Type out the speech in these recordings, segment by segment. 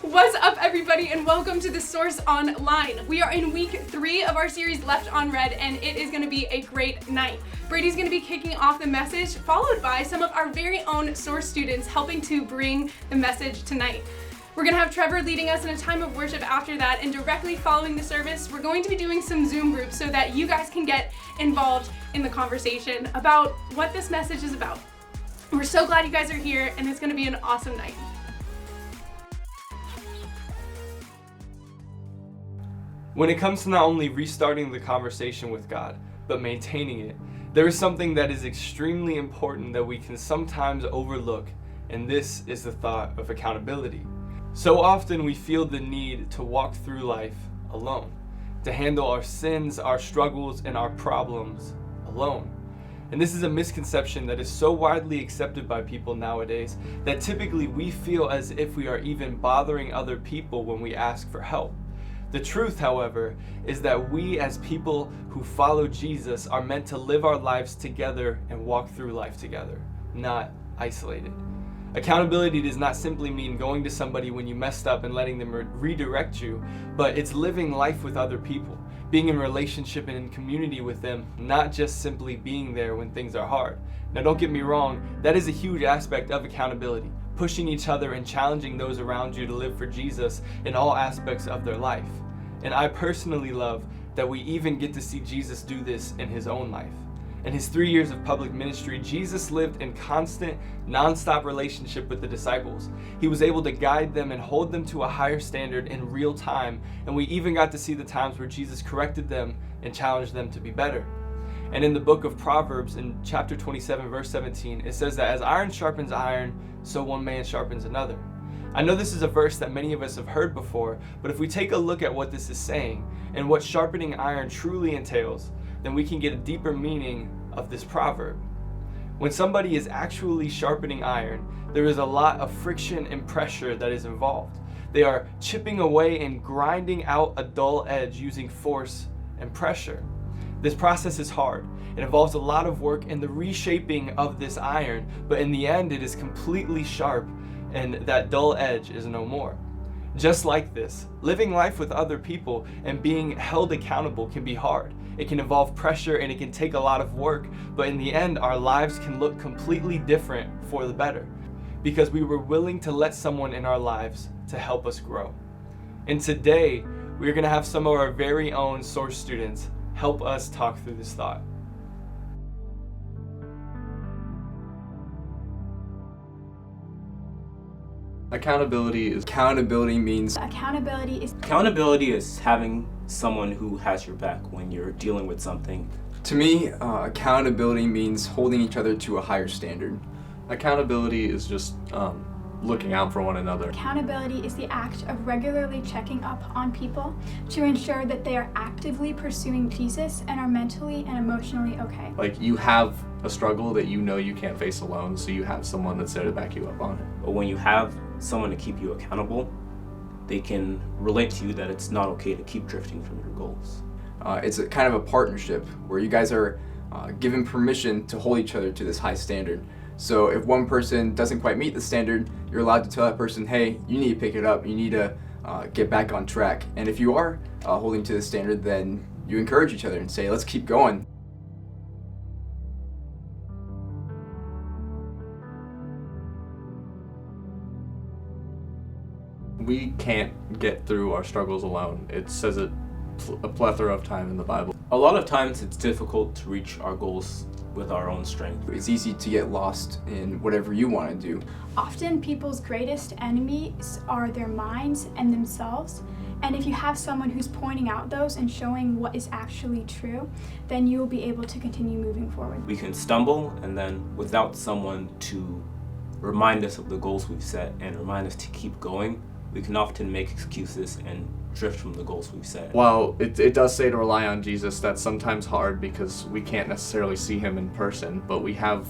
What's up, everybody, and welcome to The Source Online. We are in week 3 of our series Left on Red, and it is going to be a great night. Brady's going to be kicking off the message, followed by some of our very own Source students helping to bring the message tonight. We're going to have Trevor leading us in a time of worship after that, and directly following the service, we're going to be doing some Zoom groups so that you guys can get involved in the conversation about what this message is about. We're so glad you guys are here, and it's going to be an awesome night. When it comes to not only restarting the conversation with God, but maintaining it, there is something that is extremely important that we can sometimes overlook, and this is the thought of accountability. So often we feel the need to walk through life alone, to handle our sins, our struggles, and our problems alone. And this is a misconception that is so widely accepted by people nowadays that typically we feel as if we are even bothering other people when we ask for help. The truth, however, is that we as people who follow Jesus are meant to live our lives together and walk through life together, not isolated. Accountability does not simply mean going to somebody when you messed up and letting them redirect you, but it's living life with other people, being in relationship and in community with them, not just simply being there when things are hard. Now, don't get me wrong, that is a huge aspect of accountability, pushing each other and challenging those around you to live for Jesus in all aspects of their life. And I personally love that we even get to see Jesus do this in his own life. In his 3 years of public ministry, Jesus lived in constant, non-stop relationship with the disciples. He was able to guide them and hold them to a higher standard in real time, and we even got to see the times where Jesus corrected them and challenged them to be better. And in the book of Proverbs, in chapter 27, verse 17, it says that as iron sharpens iron, so one man sharpens another. I know this is a verse that many of us have heard before, but if we take a look at what this is saying and what sharpening iron truly entails, then we can get a deeper meaning of this proverb. When somebody is actually sharpening iron, there is a lot of friction and pressure that is involved. They are chipping away and grinding out a dull edge using force and pressure. This process is hard. It involves a lot of work in the reshaping of this iron, but in the end it is completely sharp and that dull edge is no more. Just like this, living life with other people and being held accountable can be hard. It can involve pressure and it can take a lot of work, but in the end our lives can look completely different for the better because we were willing to let someone in our lives to help us grow. And today we're going to have some of our very own Source students help us talk through this thought. Accountability means Accountability is having someone who has your back when you're dealing with something. to me, accountability means holding each other to a higher standard. Accountability is just looking out for one another. Accountability is the act of regularly checking up on people to ensure that they are actively pursuing Jesus and are mentally and emotionally okay. Like, you have a struggle that you know you can't face alone, so you have someone that's there to back you up on it. But when you have someone to keep you accountable, they can relate to you that it's not okay to keep drifting from your goals. It's a kind of a partnership where you guys are given permission to hold each other to this high standard. So if one person doesn't quite meet the standard, you're allowed to tell that person, hey, you need to pick it up, you need to get back on track. And if you are holding to the standard, then you encourage each other and say, let's keep going. We can't get through our struggles alone. It says it a plethora of time in the Bible. A lot of times it's difficult to reach our goals with our own strength. It's easy to get lost in whatever you want to do. Often people's greatest enemies are their minds and themselves. And if you have someone who's pointing out those and showing what is actually true, then you will be able to continue moving forward. We can stumble, and then without someone to remind us of the goals we've set and remind us to keep going, we can often make excuses and drift from the goals we've set. While it does say to rely on Jesus, that's sometimes hard because we can't necessarily see him in person, but we have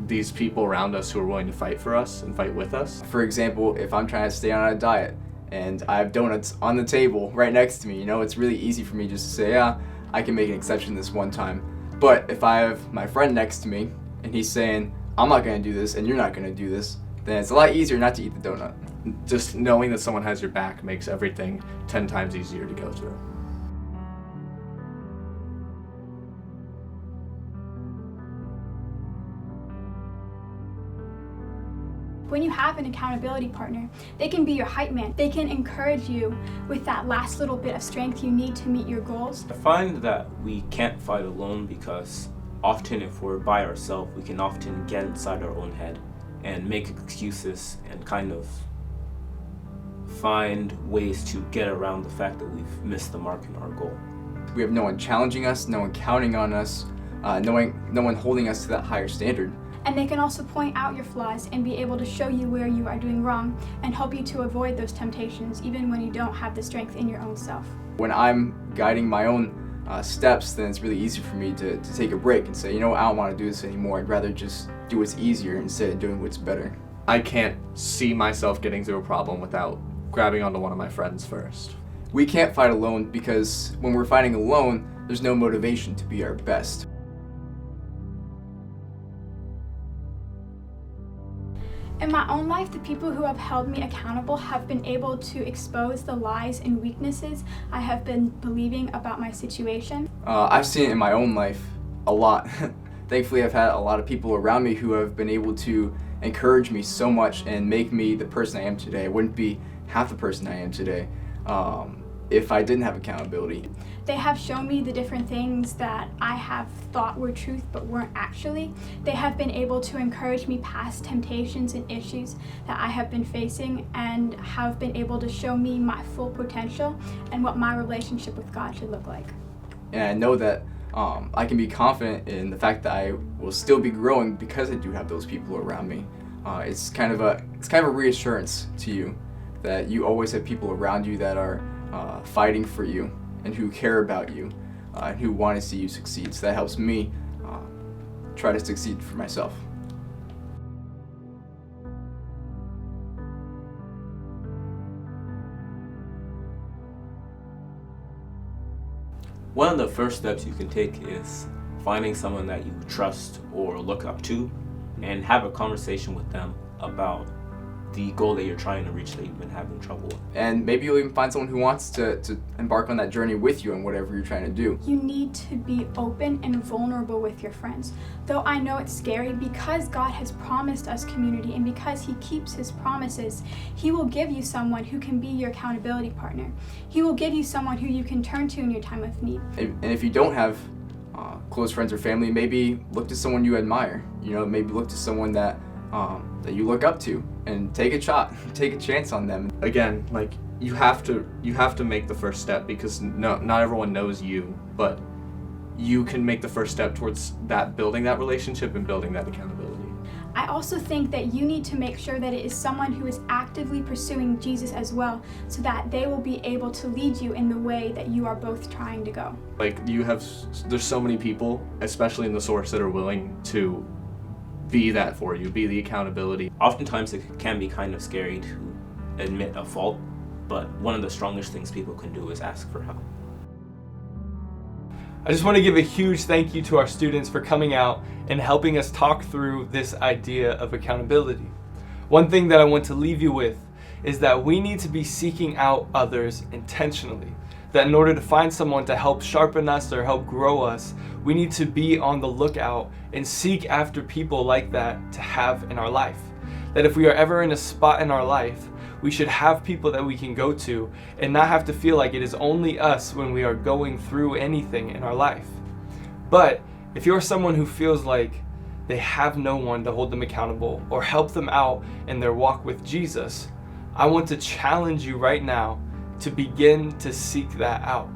these people around us who are willing to fight for us and fight with us. For example, if I'm trying to stay on a diet and I have donuts on the table right next to me, it's really easy for me just to say, yeah, I can make an exception this one time. But if I have my friend next to me and he's saying, I'm not going to do this and you're not going to do this, then it's a lot easier not to eat the donut. just knowing that someone has your back makes everything 10 times easier to go through. When you have an accountability partner, they can be your hype man. They can encourage you with that last little bit of strength you need to meet your goals. I find that we can't fight alone because often if we're by ourselves, we can often get inside our own head and make excuses and kind of find ways to get around the fact that we've missed the mark in our goal. We have no one challenging us, no one counting on us, no one holding us to that higher standard. And they can also point out your flaws and be able to show you where you are doing wrong and help you to avoid those temptations even when you don't have the strength in your own self. When I'm guiding my own steps, then it's really easy for me to take a break and say, you know what, I don't want to do this anymore. I'd rather just do what's easier instead of doing what's better. I can't see myself getting through a problem without grabbing onto one of my friends first. We can't fight alone because when we're fighting alone, there's no motivation to be our best. In my own life, the people who have held me accountable have been able to expose the lies and weaknesses I have been believing about my situation. I've seen it in my own life a lot. Thankfully, I've had a lot of people around me who have been able to encourage me so much and make me the person I am today. I wouldn't be half the person I am today if I didn't have accountability. They have shown me the different things that I have thought were truth but weren't actually. They have been able to encourage me past temptations and issues that I have been facing and have been able to show me my full potential and what my relationship with God should look like. And I know that I can be confident in the fact that I will still be growing because I do have those people around me. It's kind of a reassurance to you that you always have people around you that are fighting for you and who care about you and who want to see you succeed. So that helps me try to succeed for myself. One of the first steps you can take is finding someone that you trust or look up to and have a conversation with them about the goal that you're trying to reach that you've been having trouble with. And maybe you'll even find someone who wants to embark on that journey with you on whatever you're trying to do. You need to be open and vulnerable with your friends. Though I know it's scary, because God has promised us community and because He keeps His promises, He will give you someone who can be your accountability partner. He will give you someone who you can turn to in your time of need. And if you don't have close friends or family, maybe look to someone you admire. You know, maybe look to someone that you look up to and take a shot, take a chance on them. Again, like you have to make the first step because not everyone knows you, but you can make the first step towards that, building that relationship and building that accountability. I also think that you need to make sure that it is someone who is actively pursuing Jesus as well, so that they will be able to lead you in the way that you are both trying to go. Like there's so many people, especially in the Source, that are willing to be that for you, be the accountability. Oftentimes it can be kind of scary to admit a fault, but one of the strongest things people can do is ask for help. I just want to give a huge thank you to our students for coming out and helping us talk through this idea of accountability. One thing that I want to leave you with is that we need to be seeking out others intentionally. That in order to find someone to help sharpen us or help grow us, we need to be on the lookout and seek after people like that to have in our life. That if we are ever in a spot in our life, we should have people that we can go to and not have to feel like it is only us when we are going through anything in our life. But if you're someone who feels like they have no one to hold them accountable or help them out in their walk with Jesus, I want to challenge you right now to begin to seek that out.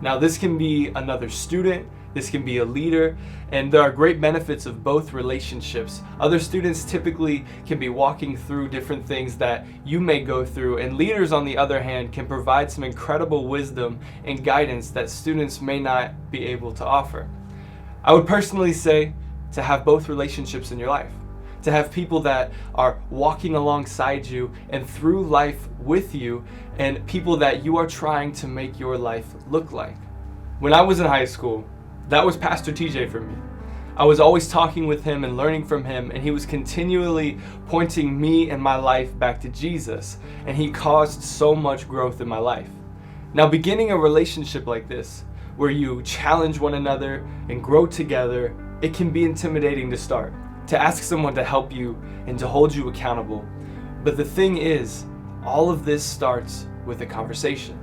Now, this can be another student, this can be a leader, and there are great benefits of both relationships. Other students typically can be walking through different things that you may go through, and leaders, on the other hand, can provide some incredible wisdom and guidance that students may not be able to offer. I would personally say to have both relationships in your life, to have people that are walking alongside you and through life with you, and people that you are trying to make your life look like. When I was in high school, that was Pastor TJ for me. I was always talking with him and learning from him, and he was continually pointing me and my life back to Jesus, and he caused so much growth in my life. Now, beginning a relationship like this, where you challenge one another and grow together, it can be intimidating to start, to ask someone to help you and to hold you accountable. But the thing is, all of this starts with a conversation.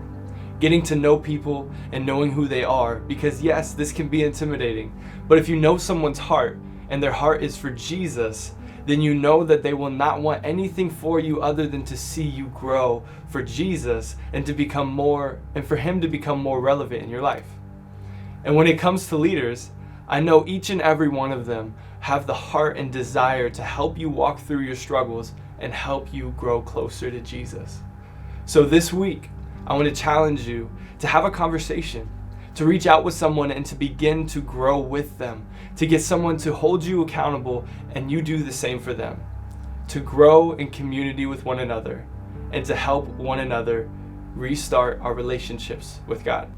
Getting to know people and knowing who they are, because yes, this can be intimidating, but if you know someone's heart and their heart is for Jesus, then you know that they will not want anything for you other than to see you grow for Jesus and to become more, and for him to become more relevant in your life. And when it comes to leaders, I know each and every one of them have the heart and desire to help you walk through your struggles and help you grow closer to Jesus. So this week, I want to challenge you to have a conversation, to reach out with someone and to begin to grow with them, to get someone to hold you accountable and you do the same for them, to grow in community with one another and to help one another restart our relationships with God.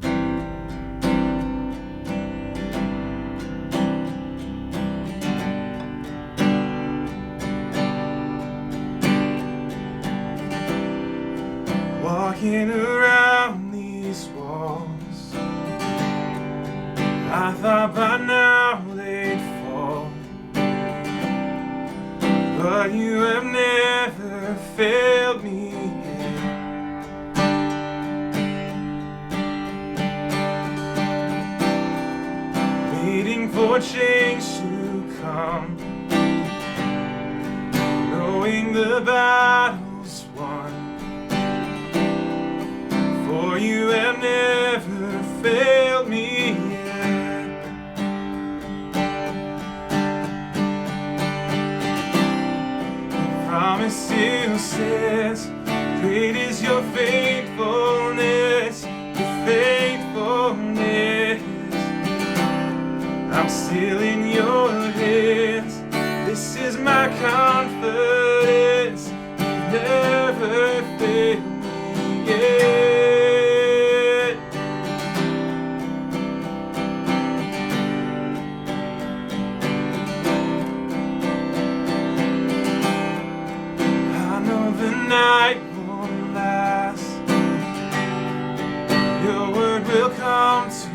Walking around these walls, I thought by now they'd fall, but you have never failed me yet. Waiting for change to come, knowing the battle's won. For you have never failed me yet. The promise still says, great is your faithfulness, your faithfulness. I'm still in your hands. This is my confidence. You've never failed me yet. Night won't last. Your word will come to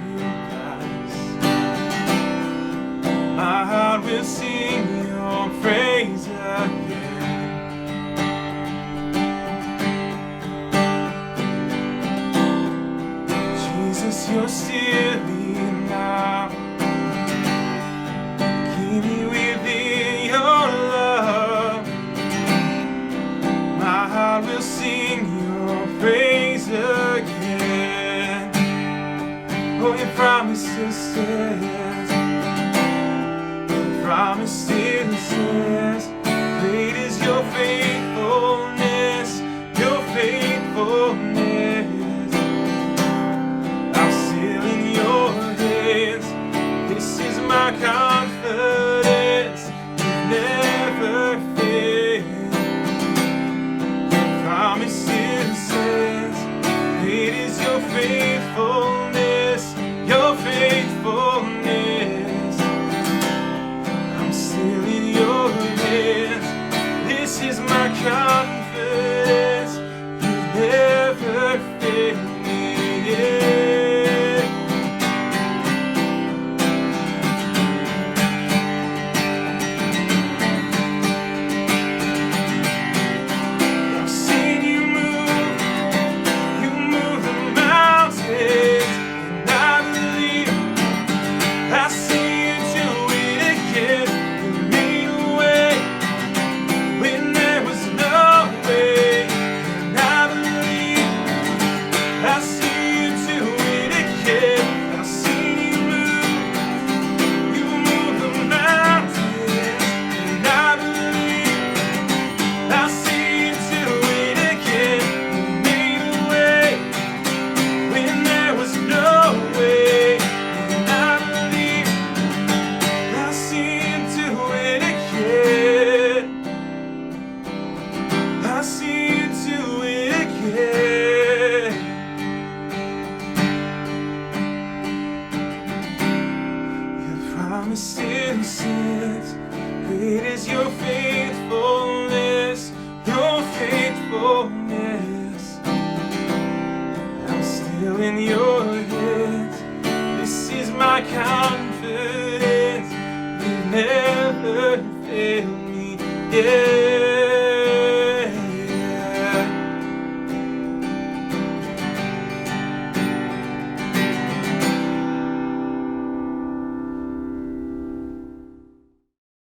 pass. My heart will sing your praise again. Jesus, you're still enough. Keep me within your love. My heart will sing your praise again. Oh, your promise still stands. Your promise still stands. Great is your faithfulness, your faithfulness. I'm still in your hands. This is my confidence. You've never failed. Promise still says, great is your faithfulness, your faithfulness. my confidence. You never failed me yet.